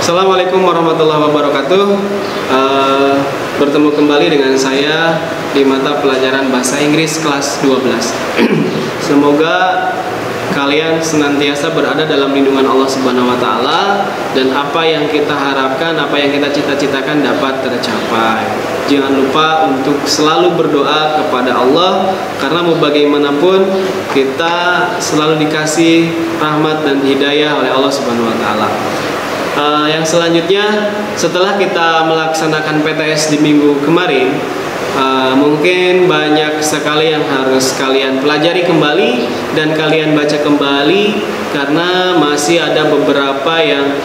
Assalamualaikum warahmatullahi wabarakatuh. Bertemu kembali dengan saya di mata pelajaran bahasa Inggris kelas 12. Semoga kalian senantiasa berada dalam lindungan Allah Subhanahu wa taala dan apa yang kita harapkan, apa yang kita cita-citakan dapat tercapai. Jangan lupa untuk selalu berdoa kepada Allah, karena mau bagaimanapun kita selalu dikasih rahmat dan hidayah oleh Allah Subhanahu wa taala. Yang selanjutnya, setelah kita melaksanakan PTS di minggu kemarin, mungkin banyak sekali yang harus kalian pelajari kembali dan kalian baca kembali, karena masih ada beberapa yang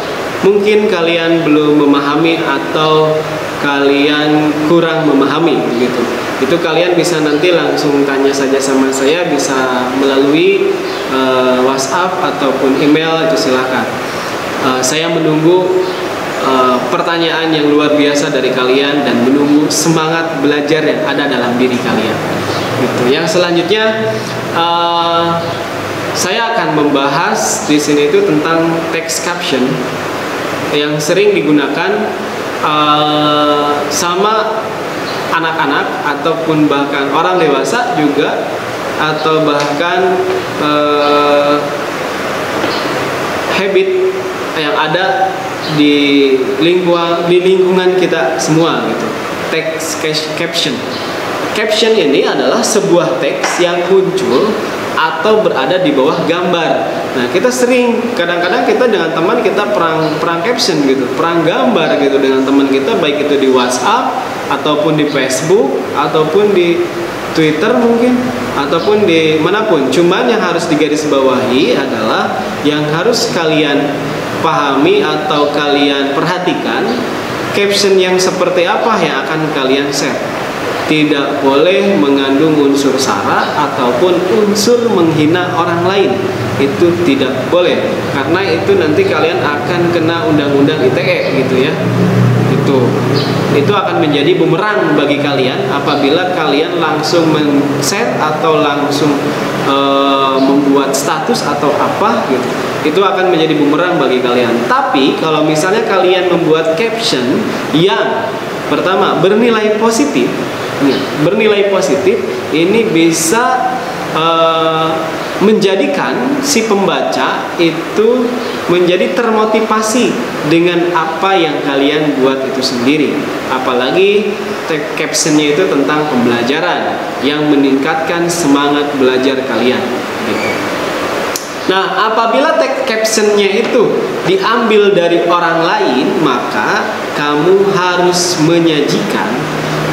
mungkin kalian belum memahami atau kalian kurang memahami begitu. Itu kalian bisa nanti langsung tanya saja sama saya, bisa melalui WhatsApp ataupun email, itu silakan. Saya menunggu pertanyaan yang luar biasa dari kalian dan menunggu semangat belajar yang ada dalam diri kalian. Gitu. Yang selanjutnya, saya akan membahas di sini itu tentang text caption yang sering digunakan sama anak-anak ataupun bahkan orang dewasa juga, atau bahkan habit yang ada di lingkungan kita semua gitu. Text caption. Caption ini adalah sebuah teks yang muncul atau berada di bawah gambar. Nah, kita sering kadang-kadang kita dengan teman kita perang caption gitu, perang gambar gitu dengan teman kita, baik itu di WhatsApp ataupun di Facebook ataupun di Twitter mungkin, ataupun di manapun. Cuman yang harus digarisbawahi adalah yang harus kalian pahami atau kalian perhatikan, caption yang seperti apa yang akan kalian share. Tidak boleh mengandung unsur sara ataupun unsur menghina orang lain. Itu tidak boleh, karena itu nanti kalian akan kena undang-undang ITE gitu ya. Itu akan menjadi bumerang bagi kalian apabila kalian langsung men-share atau langsung membuat status atau apa gitu. Itu akan menjadi bumerang bagi kalian. Tapi kalau misalnya kalian membuat caption yang pertama bernilai positif, ini bisa menjadikan si pembaca itu menjadi termotivasi dengan apa yang kalian buat itu sendiri. Apalagi captionnya itu tentang pembelajaran yang meningkatkan semangat belajar kalian gitu. Nah, apabila teks captionnya itu diambil dari orang lain, maka kamu harus menyajikan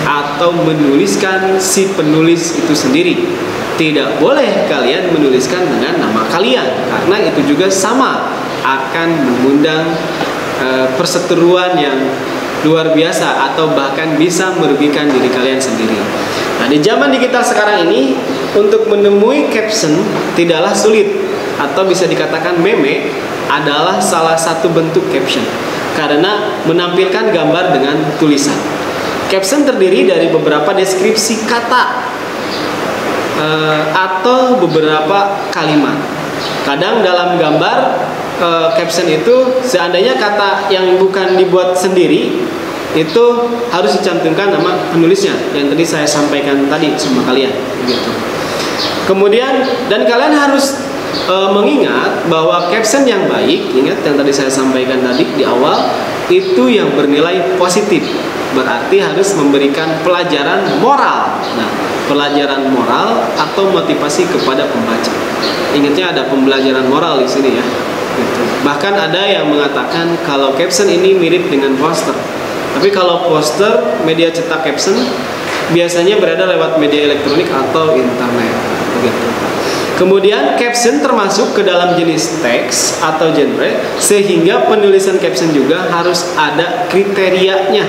atau menuliskan si penulis itu sendiri. Tidak boleh kalian menuliskan dengan nama kalian, karena itu juga sama akan mengundang perseteruan yang luar biasa atau bahkan bisa merugikan diri kalian sendiri. Nah, di zaman digital sekarang ini, untuk menemui caption tidaklah sulit, atau bisa dikatakan meme adalah salah satu bentuk caption karena menampilkan gambar dengan tulisan. Caption terdiri dari beberapa deskripsi kata atau beberapa kalimat. Kadang dalam gambar caption itu seandainya kata yang bukan dibuat sendiri itu harus dicantumkan nama penulisnya yang tadi saya sampaikan tadi sama kalian gitu. Kemudian dan kalian harus mengingat bahwa caption yang baik, ingat yang tadi saya sampaikan tadi di awal, itu yang bernilai positif, berarti harus memberikan pelajaran moral. Nah, pelajaran moral atau motivasi kepada pembaca. Ingatnya ada pembelajaran moral di sini ya. Gitu. Bahkan ada yang mengatakan kalau caption ini mirip dengan poster. Tapi kalau poster media cetak caption biasanya berada lewat media elektronik atau internet. Begitu. Kemudian caption termasuk ke dalam jenis teks atau genre, sehingga penulisan caption juga harus ada kriterianya.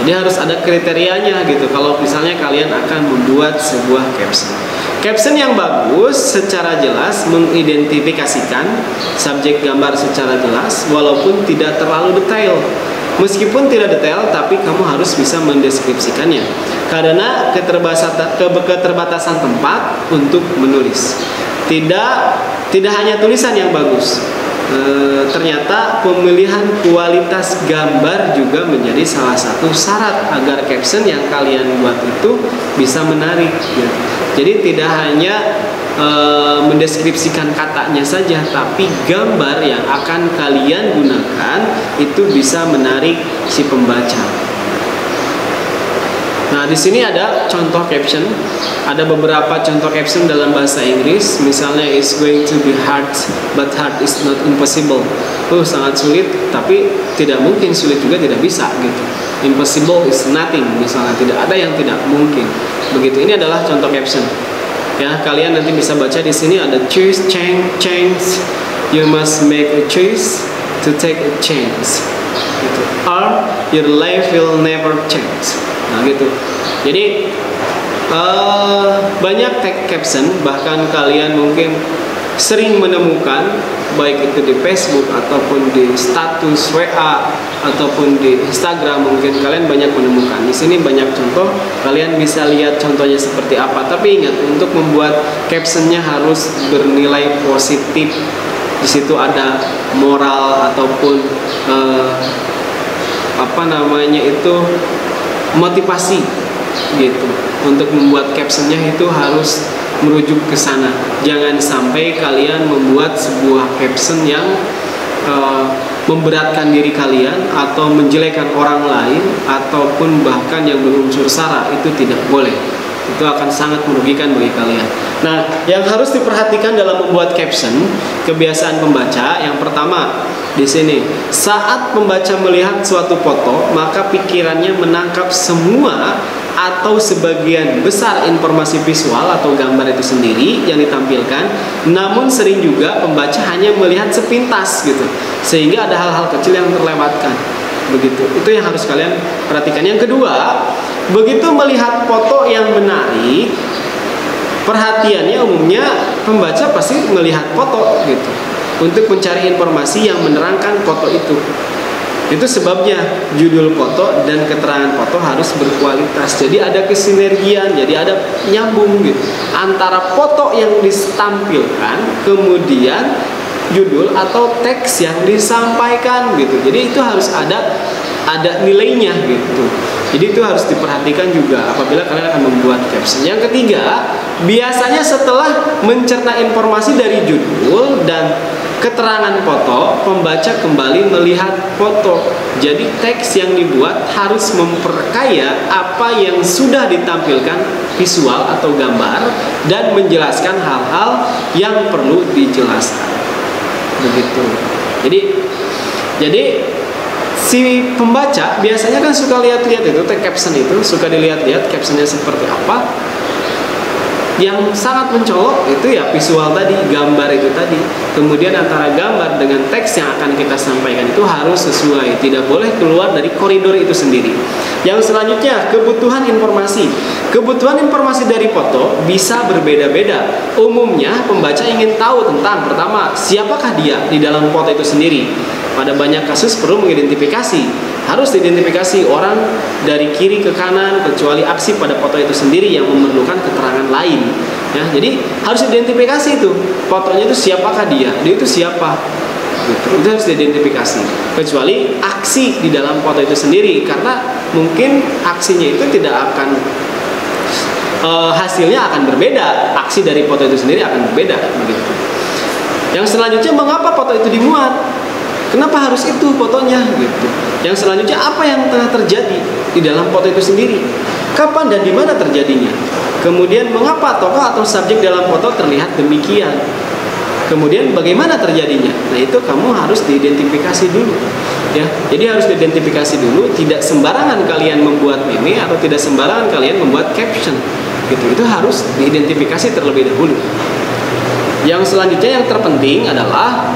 Jadi harus ada kriterianya gitu kalau misalnya kalian akan membuat sebuah caption. Caption yang bagus secara jelas mengidentifikasikan subjek gambar secara jelas walaupun tidak terlalu detail. Meskipun tidak detail, tapi kamu harus bisa mendeskripsikannya karena keterbatasan tempat untuk menulis. Tidak hanya tulisan yang bagus, ternyata pemilihan kualitas gambar juga menjadi salah satu syarat agar caption yang kalian buat itu bisa menarik ya. Jadi tidak hanya mendeskripsikan katanya saja, tapi gambar yang akan kalian gunakan itu bisa menarik si pembaca. Nah, di sini ada contoh caption. Ada beberapa contoh caption dalam bahasa Inggris. Misalnya, it's going to be hard, but hard is not impossible. Sangat sulit, tapi tidak mungkin sulit juga tidak bisa gitu. Impossible is nothing. Misalnya, tidak ada yang tidak mungkin. Begitu. Ini adalah contoh caption. Ya, kalian nanti bisa baca di sini ada choose, change. You must make a choice to take a chance. Gitu. Or your life will never change. Nah gitu. Jadi banyak tag caption, bahkan kalian mungkin sering menemukan baik itu di Facebook ataupun di status WA ataupun di Instagram, mungkin kalian banyak menemukan. Di sini banyak contoh, kalian bisa lihat contohnya seperti apa. Tapi ingat, untuk membuat captionnya harus bernilai positif. Di situ ada moral ataupun motivasi gitu. Untuk membuat captionnya itu harus merujuk ke sana. Jangan sampai kalian membuat sebuah caption yang memberatkan diri kalian atau menjelekkan orang lain ataupun bahkan yang berunsur sara. Itu tidak boleh. Itu akan sangat merugikan bagi kalian. Nah, yang harus diperhatikan dalam membuat caption, kebiasaan pembaca yang pertama di sini, saat pembaca melihat suatu foto, maka pikirannya menangkap semua atau sebagian besar informasi visual atau gambar itu sendiri yang ditampilkan. Namun sering juga pembaca hanya melihat sepintas gitu, sehingga ada hal-hal kecil yang terlewatkan. Begitu. Itu yang harus kalian perhatikan. Yang kedua, begitu melihat foto yang menarik, perhatiannya umumnya pembaca pasti melihat foto gitu, untuk mencari informasi yang menerangkan foto itu. Itu sebabnya judul foto dan keterangan foto harus berkualitas. Jadi ada kesinergian, jadi ada nyambung gitu antara foto yang ditampilkan kemudian judul atau teks yang disampaikan gitu. Jadi itu harus ada nilainya gitu. Jadi itu harus diperhatikan juga apabila kalian akan membuat caption. Yang ketiga, biasanya setelah mencerna informasi dari judul dan keterangan foto, pembaca kembali melihat foto. Jadi teks yang dibuat harus memperkaya apa yang sudah ditampilkan visual atau gambar dan menjelaskan hal-hal yang perlu dijelaskan. Begitu. Jadi si pembaca biasanya kan suka lihat-lihat itu tag caption itu, suka dilihat-lihat captionnya seperti apa. Yang sangat mencolok itu ya visual tadi, gambar itu tadi. Kemudian antara gambar dengan teks yang akan kita sampaikan itu harus sesuai, tidak boleh keluar dari koridor itu sendiri. Yang selanjutnya, kebutuhan informasi. Kebutuhan informasi dari foto bisa berbeda-beda. Umumnya pembaca ingin tahu tentang, pertama, siapakah dia di dalam foto itu sendiri. Pada banyak kasus perlu mengidentifikasi. Harus diidentifikasi orang dari kiri ke kanan, kecuali aksi pada foto itu sendiri yang memerlukan keterangan lain. Ya, jadi harus identifikasi itu. Fotonya itu siapakah dia itu siapa. Gitu. Itu harus diidentifikasi. Kecuali aksi di dalam foto itu sendiri, karena mungkin aksinya itu tidak akan hasilnya akan berbeda. Aksi dari foto itu sendiri akan berbeda. Begitu. Yang selanjutnya, mengapa foto itu dimuat? Kenapa harus itu fotonya gitu. Yang selanjutnya, apa yang telah terjadi di dalam foto itu sendiri? Kapan dan di mana terjadinya? Kemudian mengapa tokoh atau subjek dalam foto terlihat demikian? Kemudian bagaimana terjadinya? Nah, itu kamu harus diidentifikasi dulu. Ya, jadi harus diidentifikasi dulu. Tidak sembarangan kalian membuat meme atau tidak sembarangan kalian membuat caption. Gitu. Itu harus diidentifikasi terlebih dahulu. Yang selanjutnya yang terpenting adalah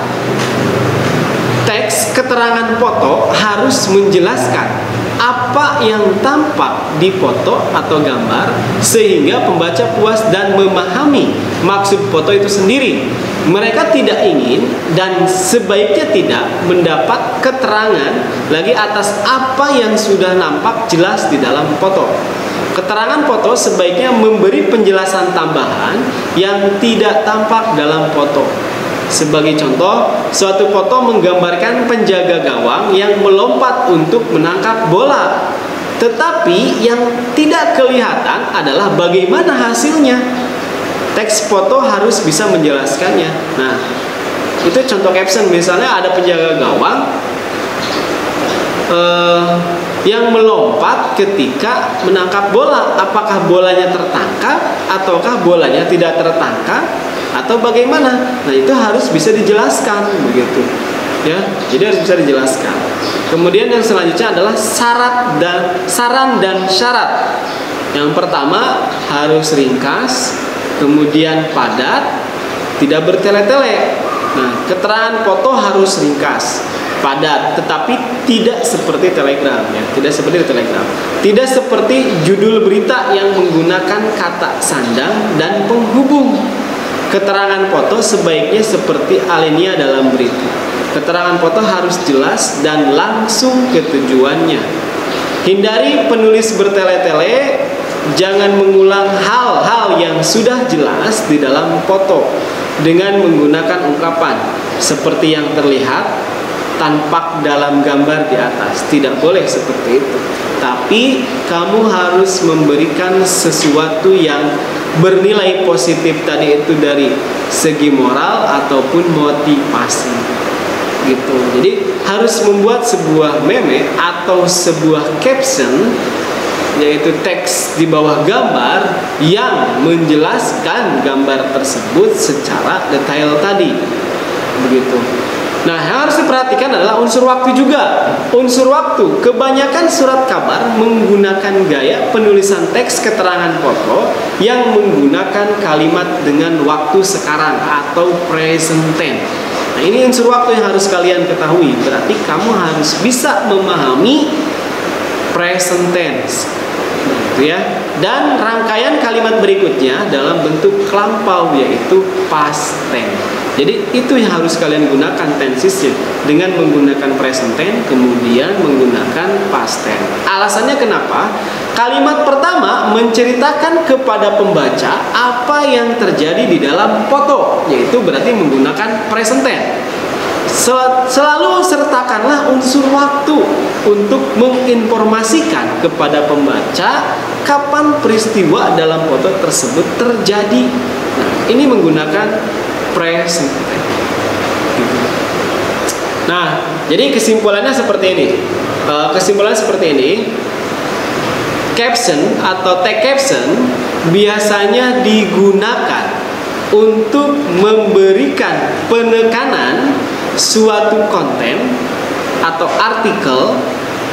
teks keterangan foto harus menjelaskan apa yang tampak di foto atau gambar sehingga pembaca puas dan memahami maksud foto itu sendiri. Mereka tidak ingin dan sebaiknya tidak mendapat keterangan lagi atas apa yang sudah nampak jelas di dalam foto. Keterangan foto sebaiknya memberi penjelasan tambahan yang tidak tampak dalam foto. Sebagai contoh, suatu foto menggambarkan penjaga gawang yang melompat untuk menangkap bola. Tetapi yang tidak kelihatan adalah bagaimana hasilnya. Teks foto harus bisa menjelaskannya. Nah, itu contoh caption. Misalnya ada penjaga gawang yang melompat ketika menangkap bola. Apakah bolanya tertangkap ataukah bolanya tidak tertangkap atau bagaimana? Nah, itu harus bisa dijelaskan begitu. Ya, jadi harus bisa dijelaskan. Kemudian yang selanjutnya adalah saran dan syarat. Yang pertama harus ringkas, kemudian padat, tidak bertele-tele. Nah, keterangan foto harus ringkas, padat, tetapi tidak seperti telegram, ya, tidak seperti telegram. Tidak seperti judul berita yang menggunakan kata sandang dan penghubung. Keterangan foto sebaiknya seperti alinea dalam berita. Keterangan foto harus jelas dan langsung ke tujuannya. Hindari penulis bertele-tele. Jangan mengulang hal-hal yang sudah jelas di dalam foto dengan menggunakan ungkapan seperti yang terlihat, tampak dalam gambar di atas. Tidak boleh seperti itu. Tapi kamu harus memberikan sesuatu yang bernilai positif tadi itu dari segi moral ataupun motivasi. Gitu. Jadi harus membuat sebuah meme atau sebuah caption, yaitu teks di bawah gambar yang menjelaskan gambar tersebut secara detail tadi. Begitu. Nah, yang harus diperhatikan adalah unsur waktu juga. Unsur waktu, kebanyakan surat kabar menggunakan gaya penulisan teks keterangan foto yang menggunakan kalimat dengan waktu sekarang atau present tense. Nah, ini unsur waktu yang harus kalian ketahui. Berarti kamu harus bisa memahami present tense, gitu ya. Dan rangkaian kalimat berikutnya dalam bentuk kelampau, yaitu past tense. Jadi itu yang harus kalian gunakan tensesnya dengan menggunakan present tense, kemudian menggunakan past tense. Alasannya kenapa? Kalimat pertama menceritakan kepada pembaca apa yang terjadi di dalam foto, yaitu berarti menggunakan present tense. Selalu sertakanlah unsur waktu untuk menginformasikan kepada pembaca kapan peristiwa dalam foto tersebut terjadi. Nah, ini menggunakan present tense. Nah, jadi kesimpulannya seperti ini. Kesimpulannya seperti ini. Caption atau tag caption biasanya digunakan untuk memberikan penekanan suatu konten atau artikel,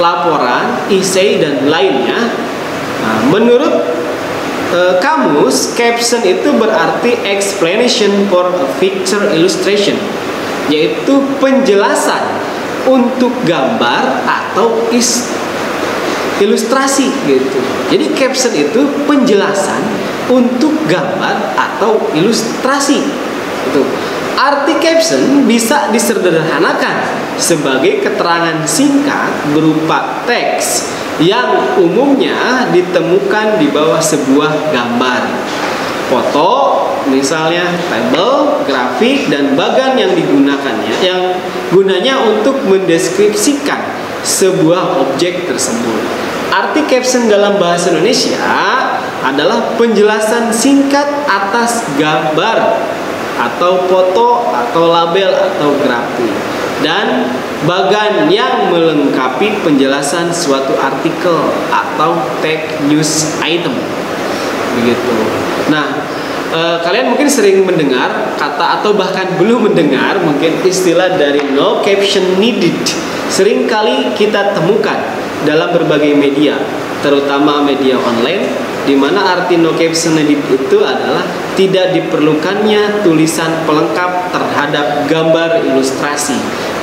laporan, essay, dan lainnya. Nah, menurut kamus, caption itu berarti explanation for a picture illustration, yaitu penjelasan untuk gambar atau ilustrasi gitu. Jadi caption itu penjelasan untuk gambar atau ilustrasi. Itu. Arti caption bisa disederhanakan sebagai keterangan singkat berupa teks yang umumnya ditemukan di bawah sebuah gambar. Foto, misalnya tabel, grafik, dan bagan yang digunakannya, yang gunanya untuk mendeskripsikan sebuah objek tersebut. Arti caption dalam bahasa Indonesia adalah penjelasan singkat atas gambar atau foto atau label atau grafik, dan bagan yang melengkapi penjelasan suatu artikel atau tag news item. Begitu. Nah, kalian mungkin sering mendengar kata atau bahkan belum mendengar mungkin istilah dari no caption needed. Sering kali kita temukan dalam berbagai media, terutama media online, di mana arti no caption needed itu adalah tidak diperlukannya tulisan pelengkap terhadap gambar ilustrasi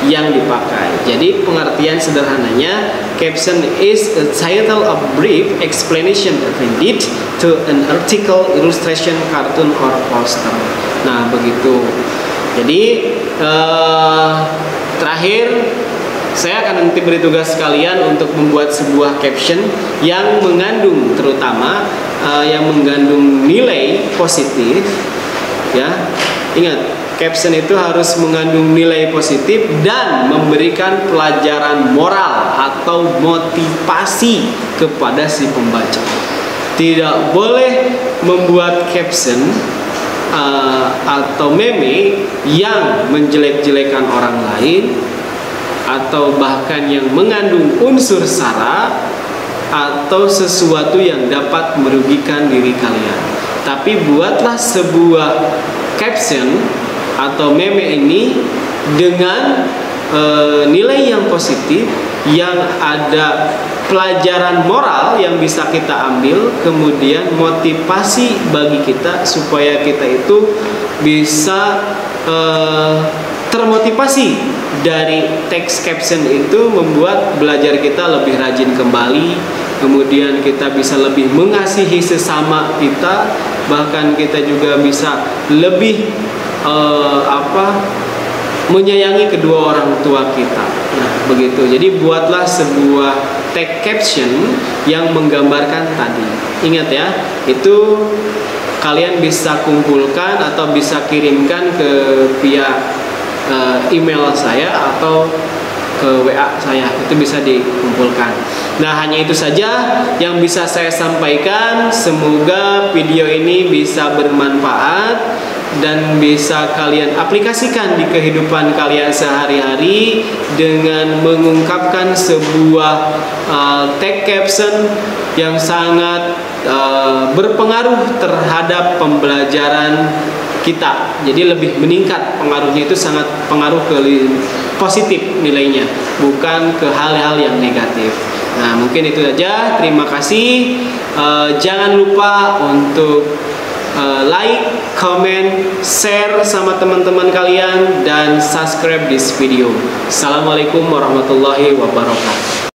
yang dipakai. Jadi pengertian sederhananya, caption is a title of brief explanation appended to an article, illustration, cartoon, or poster. Nah, begitu. Jadi terakhir saya akan nanti beri tugas kalian untuk membuat sebuah caption yang mengandung, terutama yang mengandung nilai positif, ya. Ingat, caption itu harus mengandung nilai positif dan memberikan pelajaran moral atau motivasi kepada si pembaca. Tidak boleh membuat caption atau meme yang menjelek-jelekan orang lain atau bahkan yang mengandung unsur sara atau sesuatu yang dapat merugikan diri kalian. Tapi buatlah sebuah caption atau meme ini dengan nilai yang positif, yang ada pelajaran moral yang bisa kita ambil, kemudian motivasi bagi kita supaya kita itu bisa termotivasi dari teks caption itu, membuat belajar kita lebih rajin kembali, kemudian kita bisa lebih mengasihi sesama kita, bahkan kita juga bisa lebih menyayangi kedua orang tua kita. Nah, begitu. Jadi buatlah sebuah tag caption yang menggambarkan tadi. Ingat ya, itu kalian bisa kumpulkan atau bisa kirimkan ke via email saya atau ke WA saya, itu bisa dikumpulkan. Nah, hanya itu saja yang bisa saya sampaikan. Semoga video ini bisa bermanfaat dan bisa kalian aplikasikan di kehidupan kalian sehari-hari dengan mengungkapkan sebuah tag caption yang sangat berpengaruh terhadap pembelajaran kita. Jadi lebih meningkat, pengaruhnya itu sangat pengaruh ke positif nilainya, bukan ke hal-hal yang negatif. Nah, mungkin itu saja. Terima kasih. Jangan lupa untuk like, comment, share sama teman-teman kalian, dan subscribe this video. Assalamualaikum warahmatullahi wabarakatuh.